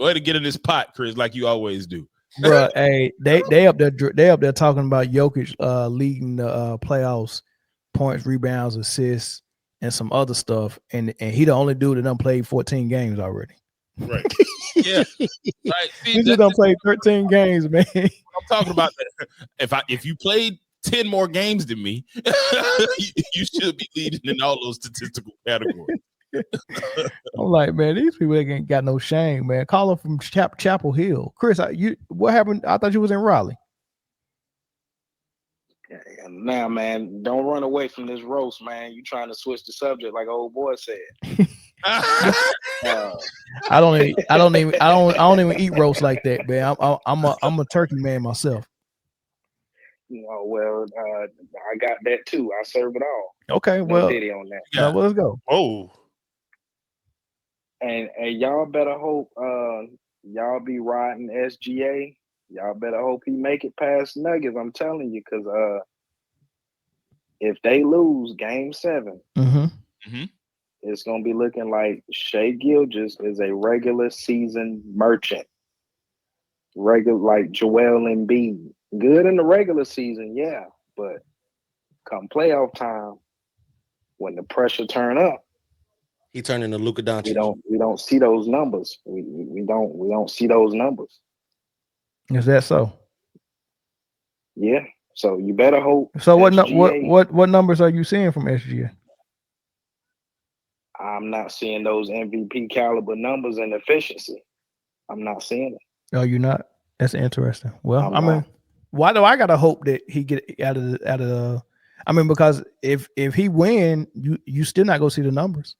Way to get in this pot, Chris, like you always do. Bro, hey, they up there talking about Jokic leading the playoffs, points, rebounds, assists, and some other stuff, and he the only dude that done played 14 games already. Right. Yeah. Right. See, He just done played 13 games, man. I'm talking about that. If you played 10 more games than me, you should be leading in all those statistical categories. I'm like, man, these people ain't got no shame, man. Call from Chapel Hill. Chris, what happened? I thought you was in Raleigh. Now, man, don't run away from this roast, man. You trying to switch the subject like old boy said. I don't even eat roast like that, man. I'm a turkey man myself. Well, I got that too. I serve it all. Okay, no well, diddy on that. Yeah. Let's go. Oh, and y'all better hope y'all be riding SGA. Y'all better hope he make it past Nuggets. I'm telling you, because if they lose Game 7, it's gonna be looking like Shai Gilgeous is a regular season merchant, like Joel Embiid. Good in the regular season, yeah, but come playoff time, when the pressure turn up, he turned into Luka Doncic. We don't see those numbers. We don't see those numbers. Is that so? Yeah. So you better hope. So what numbers are you seeing from SGA? I'm not seeing those MVP caliber numbers and efficiency. I'm not seeing it. Oh, you're not? That's interesting. Well, I mean, why do I gotta hope that he get out of the I mean, because if he win, you still not gonna see the numbers.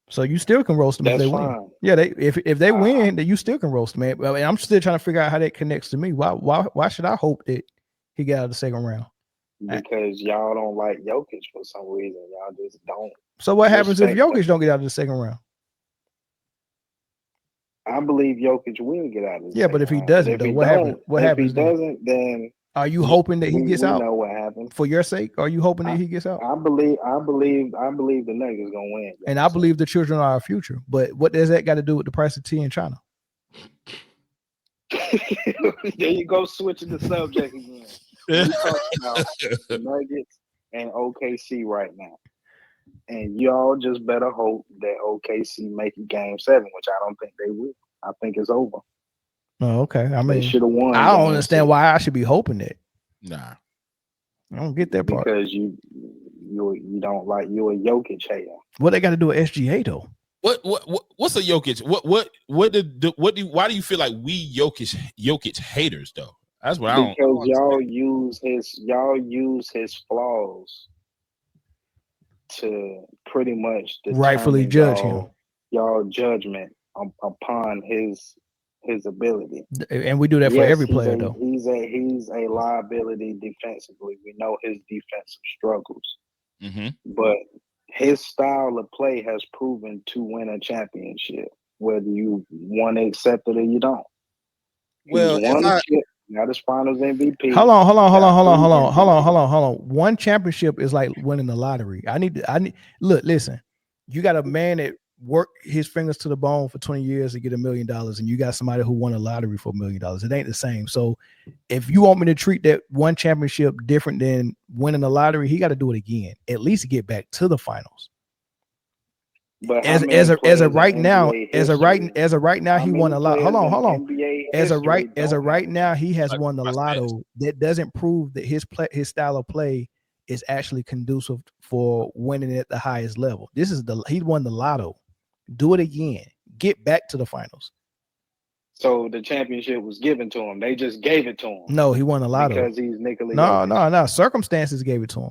So you still can roast them if they win. Yeah, if they win, then you still can roast them. Man. I mean, I'm still trying to figure out how that connects to me. Why should I hope that he got out of the second round? Because y'all don't like Jokic for some reason. Y'all just don't. So what happens if Jokic don't get out of the second round? I believe Jokic will get out of the second but if he doesn't, though, what happens? What happens? If he doesn't, then are you hoping that he gets out? We know what happened. For your sake, are you hoping that he gets out? I believe the Nuggets gonna win. And I believe the children are our future. But what does that got to do with the price of tea in China? There you go, switching the subject again. We're talking about the Nuggets and OKC right now. And y'all just better hope that OKC make it Game 7, which I don't think they will. I think it's over. Oh, okay. I mean, they should have won. I don't understand why I should be hoping that. Nah, I don't get that part. Because you don't like, you're a Jokic hater. What they got to do with SGA though? What's a Jokic? Why do you feel like we Jokic haters though? That's what I don't. Because y'all use his flaws to pretty much rightfully judge him. Y'all judgment upon his ability, and we do that for every player though. He's a liability defensively. We know his defensive struggles, but his style of play has proven to win a championship, whether you want to accept it or you don't. Well, Not his finals MVP. Hold on. One championship is like winning the lottery. I need listen. You got a man that worked his fingers to the bone for 20 years to get $1 million, and you got somebody who won a lottery for $1 million. It ain't the same. So if you want me to treat that one championship different than winning the lottery, he got to do it again. At least get back to the finals. But as of right now, he won a lot. Hold on. As of right now, he has won the lotto. That doesn't prove that his style of play is actually conducive for winning at the highest level. He won the lotto. Do it again. Get back to the finals. So the championship was given to him. They just gave it to him. No, he won the lotto because he's Nikola Jokic. No. Circumstances gave it to him.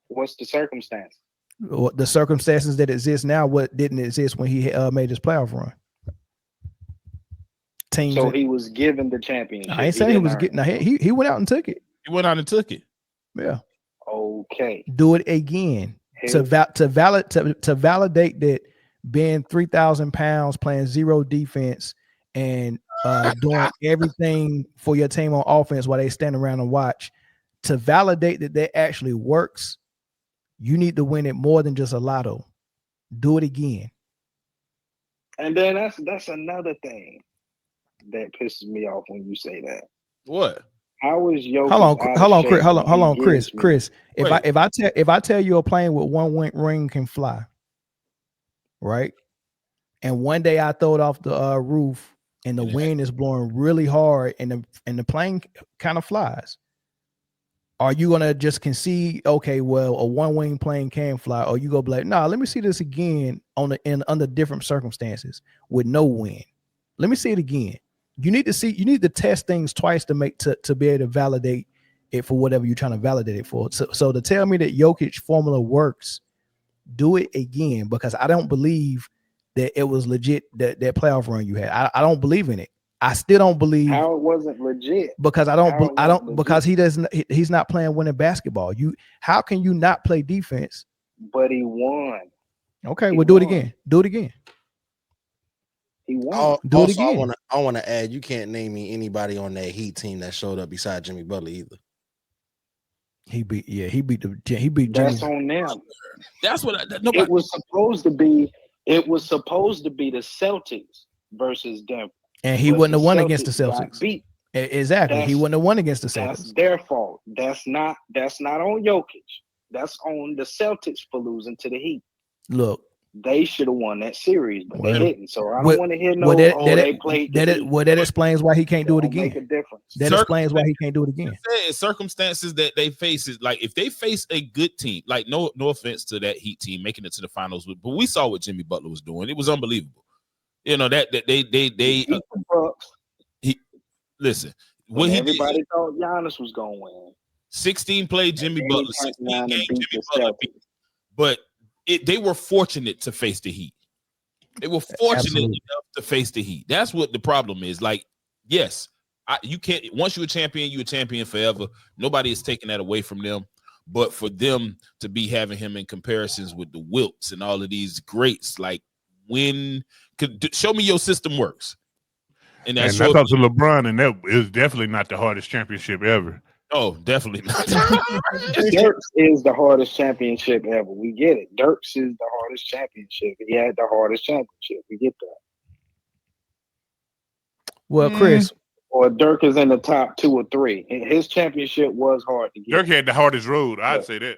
What's the circumstance? The circumstances that exist now, what didn't exist when he made his playoff run. So he was given the championship. I ain't saying he was getting. He went out and took it. He went out and took it. Yeah. Okay. Do it again to validate that being 3,000 pounds, playing zero defense, and doing everything for your team on offense while they stand around and watch. To validate that actually works, you need to win it more than just a lotto. Do it again. And then that's another thing that pisses me off when you say that. What? How is Jokic Hold on, Chris. If I tell you a plane with one ring can fly, right? And one day I throw it off the roof and the wind is blowing really hard and the plane kind of flies. Are you gonna just concede? Okay, well, a one wing plane can fly, or you go be like, nah, let me see this again under different circumstances with no wind. Let me see it again. You need to test things twice to be able to validate it for whatever you're trying to validate it for. So to tell me that Jokic formula works, do it again, because I don't believe that it was legit that playoff run you had. I don't believe in it. I still don't believe how it wasn't legit because because he's not playing winning basketball. How can you not play defense? But he won. Okay, we'll do it again. Do it again. He won. Do it again. I want to add, you can't name me anybody on that Heat team that showed up beside Jimmy Butler either. He beat Jimmy. That's on them. That's what it was supposed to be. It was supposed to be the Celtics versus Denver. And he wouldn't have won against the Celtics. Exactly. He wouldn't have won against the Celtics. That's their fault. That's not on Jokic. That's on the Celtics for losing to the Heat. Look, they should have won that series, but they didn't. So I don't want to hear they played. That explains why he can't do it again. Make a difference. That explains why he can't do it again. Circumstances that they face is like if they face a good team, like no offense to that Heat team making it to the finals, but we saw what Jimmy Butler was doing. It was unbelievable. You know that listen. When everybody thought Giannis was going to win. 16 played Jimmy Butler. 16 games Jimmy Butler beat. But they were fortunate to face the Heat. They were fortunate enough to face the Heat. That's what the problem is. Like, yes, you can't. Once you're a champion forever. Nobody is taking that away from them. But for them to be having him in comparisons with the Wilts and all of these greats, like show me your system works. And I talked to LeBron, and that is definitely not the hardest championship ever. Oh, definitely not. Dirks is the hardest championship ever. We get it. Dirks is the hardest championship. He had the hardest championship. We get that. Well, Chris. Or Dirk is in the top 2 or 3. His championship was hard to get. Dirk had the hardest road. I'd say that.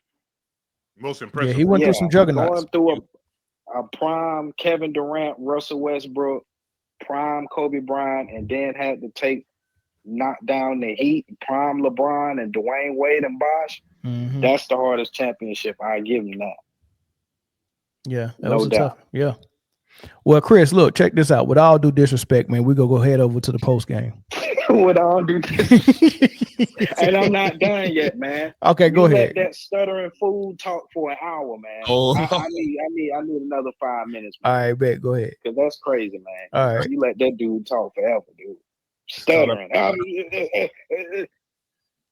Most impressive. Yeah, he went through some juggernauts. Going through a prime Kevin Durant, Russell Westbrook, prime Kobe Bryant, and then had to knock down the Heat, prime LeBron and Dwayne Wade and Bosh. Mm-hmm. That's the hardest championship. I give him that. Yeah, that was tough. Yeah. Well, Chris, look, check this out. With all due disrespect, man, we're gonna go head over to the post game. With all due disrespect. And I'm not done yet, man. Okay, go ahead. Let that stuttering fool talk for an hour, man. Oh. I need another 5 minutes. Man. All right, bet. Go ahead. Because that's crazy, man. All right. You let that dude talk forever, dude. Stuttering.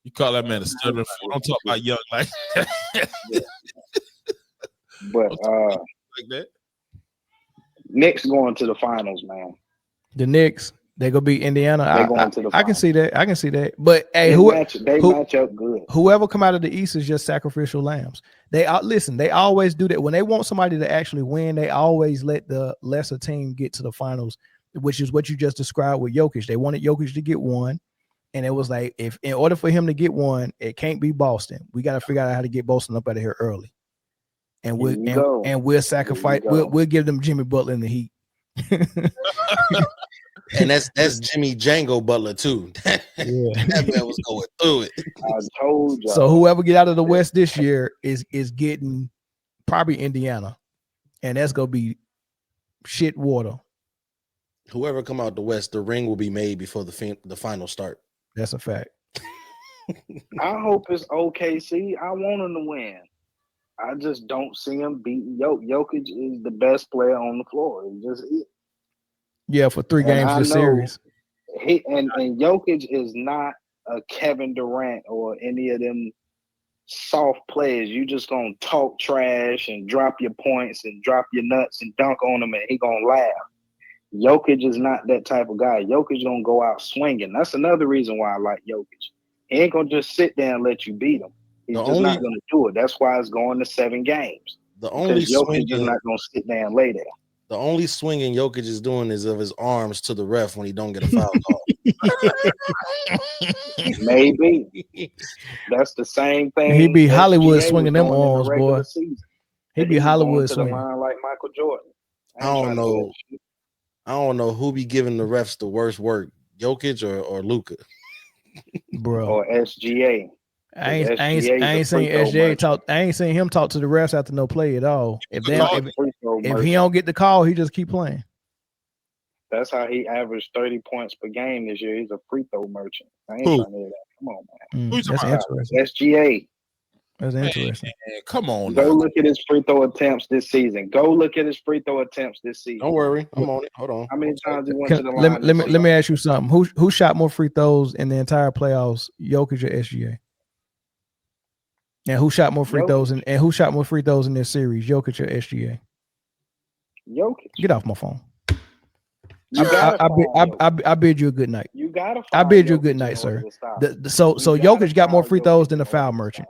You call that man a stuttering fool. Don't talk about young like that. But like that. Knicks going to the finals, man. The Knicks, they're gonna beat Indiana. They're going to the finals. I can see that. But hey, they match up good. Whoever come out of the East is just sacrificial lambs. They always do that. When they want somebody to actually win, they always let the lesser team get to the finals, which is what you just described with Jokic. They wanted Jokic to get one. And it was like, if in order for him to get one, it can't be Boston. We got to figure out how to get Boston up out of here early. And we'll sacrifice. We'll give them Jimmy Butler in the Heat. And that's Jimmy Django Butler too. That man was going through it. I told you. So whoever get out of the West this year is getting probably Indiana, and that's gonna be shit water. Whoever come out the West, the ring will be made before the final start. That's a fact. I hope it's OKC. I want him to win. I just don't see him beating Jokic. Is the best player on the floor. He just is. Yeah, for 3 games this series. And Jokic is not a Kevin Durant or any of them soft players. You just gonna talk trash and drop your points and drop your nuts and dunk on him and he gonna laugh. Jokic is not that type of guy. Jokic gonna go out swinging. That's another reason why I like Jokic. He ain't gonna just sit there and let you beat him. He's not going to do it. That's why it's going to 7 games. The only Jokic is not going to sit there and lay there. The only swinging Jokic is doing is of his arms to the ref when he don't get a foul call. Maybe that's the same thing. He be Hollywood SGA swinging them arms, boy. He be Hollywood swinging the line like Michael Jordan. I don't know who be giving the refs the worst work, Jokic or Luka, bro, or SGA. I ain't seen SGA talk. I ain't seen him talk to the refs after no play at all. If he don't get the call, he just keep playing. That's how he averaged 30 points per game this year. He's a free throw merchant. I ain't trying to hear that. Come on, man. That's interesting. SGA. That's interesting. Man, come on. Go look at his free throw attempts this season. Don't worry. I'm on it. Hold on. How many times he went to the line? Let me ask you something. Who shot more free throws in the entire playoffs, Jokic or SGA? And who shot more free throws and who shot more free throws in this series, Jokic or SGA? Jokic. Get off my phone. I bid you a good night. You gotta. I bid you a good night, sir. So Jokic got more free throws than the foul merchant.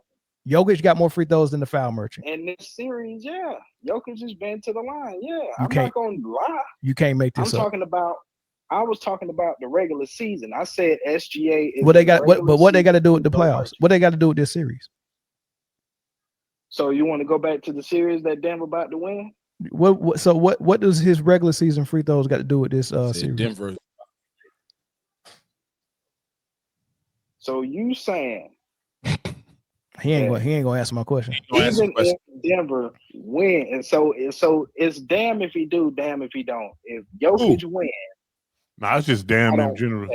Jokic got more free throws than the foul merchant. In this series, yeah, Jokic has been to the line. Yeah, I'm not gonna lie. You can't make this up. I was talking about the regular season. I said SGA. What they got? What they got to do with the playoffs? What they got to do with this series? So you want to go back to the series that Denver about to win? What does his regular season free throws got to do with this series? Denver. So you saying he ain't gonna answer my question. Even if Denver win, and so it's damn if he do, damn if he don't. If Jokic win, nah, it's just damn in general.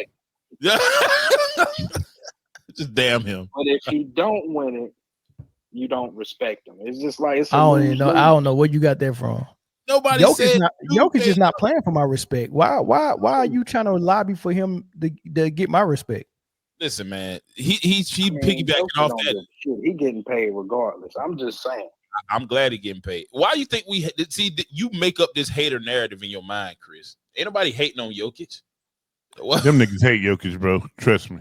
Just damn him. But if he don't win it, you don't respect him. It's just like I don't know where you got that from. Nobody said Jokic is not playing for my respect. Why are you trying to lobby for him to get my respect? Listen, man, he piggybacking off that. He getting paid regardless. I'm just saying. I'm glad he getting paid. Why you think you make up this hater narrative in your mind, Chris? Ain't nobody hating on Jokic. What? Them niggas hate Jokic, bro. Trust me.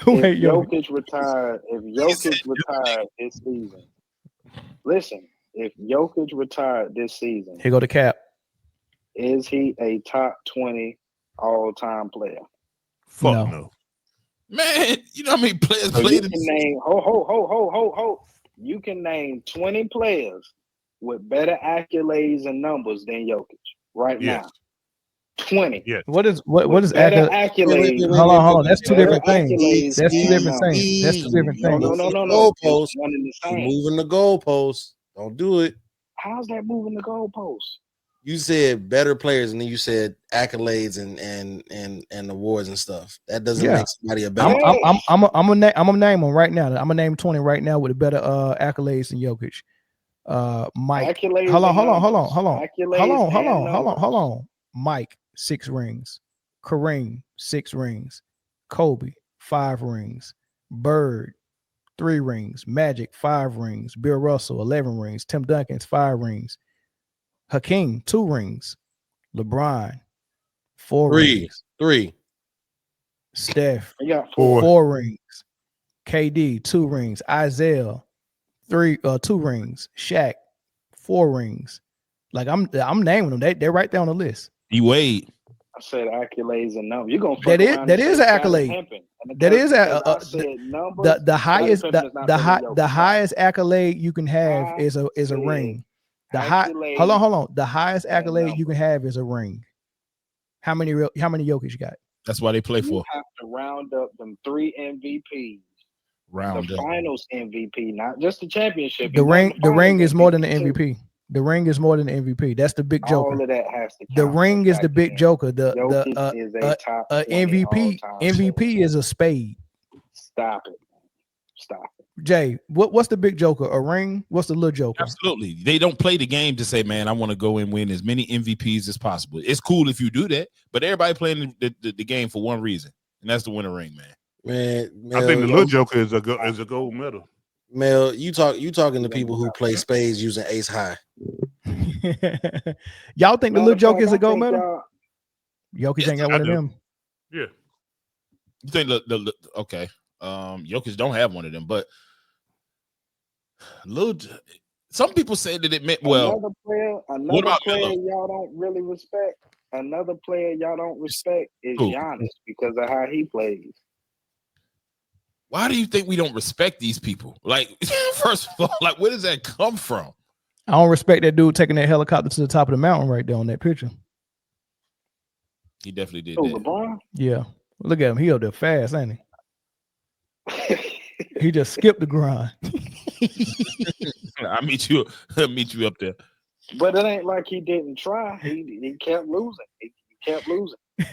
If Jokic retired this season, listen. If Jokic retired this season, here go the cap. Is he a top 20 all-time player? Fuck no. Man, you know how many players played in the name? You can name 20 players with better accolades and numbers than Jokic now. 20. Yeah. What is accolades? Hold on. That's two different things. That's two different things. No. Moving the goalposts. Don't do it. How's that moving the goalposts? You said better players, and then you said accolades and awards and stuff. That doesn't make somebody a better. I'm gonna name them right now. I'm gonna name 20 right now with a better accolades than Jokic. Mike. Hold on. Mike, 6 rings. Kareem, 6 rings. Kobe, 5 rings. Bird, 3 rings. Magic, 5 rings. Bill Russell, 11 rings. Tim Duncan's 5 rings. Hakeem, 2 rings. LeBron, 4 rings. 3. Steph, 4 rings. KD, 2 rings. Isaiah, 2 rings. Shaq, 4 rings. Like I'm naming them. They're right there on the list. D-Wade. I said accolades and numbers. You're gonna that is an accolade. That is the highest the highest accolade you can have is a ring. Hold on. The highest accolade you can have is a ring. How many Jokic you got? That's why they play for. You have to round up them 3 MVPs. The finals MVP, not just the championship. The ring is more than the MVP. The ring is more than the MVP. That's the big joker. All of that has to count. The ring is the big joker. The is a top MVP is a spade. Stop it. Jay, what's the big joker? A ring? What's the little joker? Absolutely. They don't play the game to say, man, I want to go and win as many MVPs as possible. It's cool if you do that, but everybody playing the game for one reason, and that's to win a ring, man. Man, I think the little joker is a gold medal. Mel, you talking to people who play spades using ace high. Y'all think the little joker is a gold medal? Jokic ain't got one of them. Yeah. You think okay. Jokic don't have one of them, but Some people say that it meant well. Another player y'all don't really respect. Another player y'all don't respect is Giannis because of how he plays. Why do you think we don't respect these people? Like, first of all, like, where does that come from? I don't respect that dude taking that helicopter to the top of the mountain right there on that picture. He definitely did that. LeBron? Yeah. Look at him. He up there fast, ain't he? He just skipped the grind. I'll meet you up there. But it ain't like he didn't try. He kept losing. He kept losing. He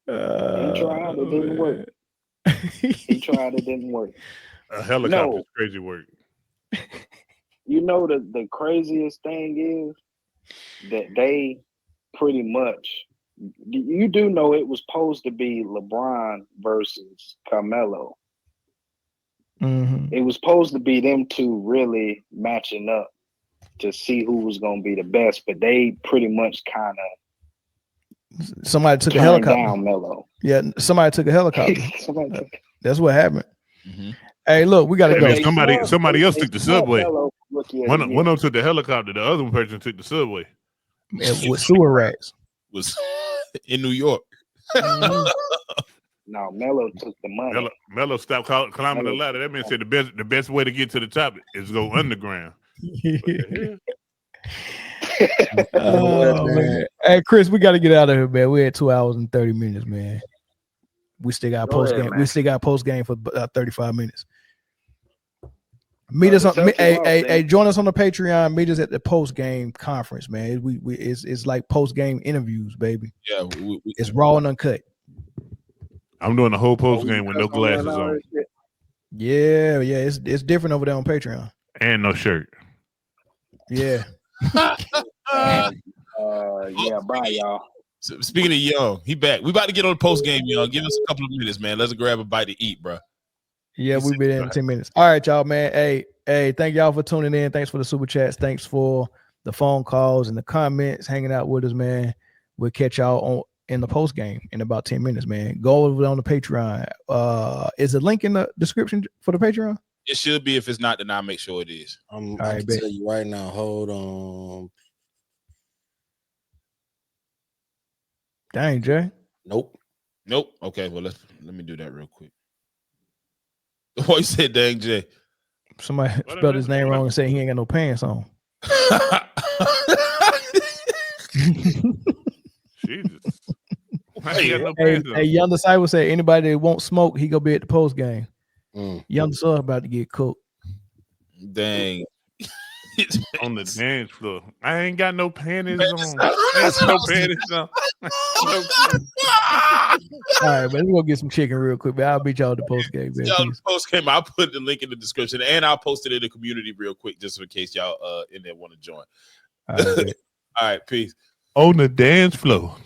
tried, it didn't work. He tried, it didn't work. A helicopter is crazy work. You know the craziest thing is that they pretty much, you do know it was supposed to be LeBron versus Carmelo. Mm-hmm. It was supposed to be them two really matching up to see who was going to be the best, but they pretty much kind of somebody took a helicopter down Melo. Yeah, somebody took a helicopter. That's what happened. Mm-hmm. Hey, look, we got to go. Somebody else took the subway. One of them took the helicopter. The other person took the subway. With sewer rats. Was in New York. No, Melo took the money. Melo stopped climbing the ladder. That man said the best way to get to the top is go underground. Oh, man. Hey, Chris, we got to get out of here, man. We're at 2 hours and 30 minutes, man. We still got post game. We still got post game for 35 minutes. Meet us on. Hey, join us on the Patreon. Meet us at the post game conference, man. It's like post game interviews, baby. Yeah, it's raw and uncut. I'm doing the whole post game with no glasses on. Yeah, it's different over there on Patreon. And no shirt. Yeah. Yeah, bye, y'all. So, speaking of Young, he back. We about to get on the post game, Young. Give us a couple of minutes, man. Let's grab a bite to eat, bro. Yeah, we'll be there in 10 minutes. All right, y'all, man. Hey, thank y'all for tuning in. Thanks for the super chats. Thanks for the phone calls and the comments, hanging out with us, man. We'll catch y'all in the post game in about 10 minutes, man. Go over on the Patreon. Is the link in the description for the Patreon? It should be. If it's not, then I'll make sure it is. I can tell you right now. Hold on. Dang, Jay. Nope. Okay, well let me do that real quick. What you said, dang Jay? Somebody spelled his name wrong and said he ain't got no pants on. Jesus. Hey, Young Disciple said anybody that won't smoke, he gonna be at the post game. Young Disciple about to get cooked. Dang. On the dance floor. I ain't got no panties on. No panties on. All right, man. We're gonna get some chicken real quick, man. I'll beat y'all at the post game, man. Y'all post game. I'll put the link in the description and I'll post it in the community real quick just in case y'all in there want to join. All right, peace. On the dance floor.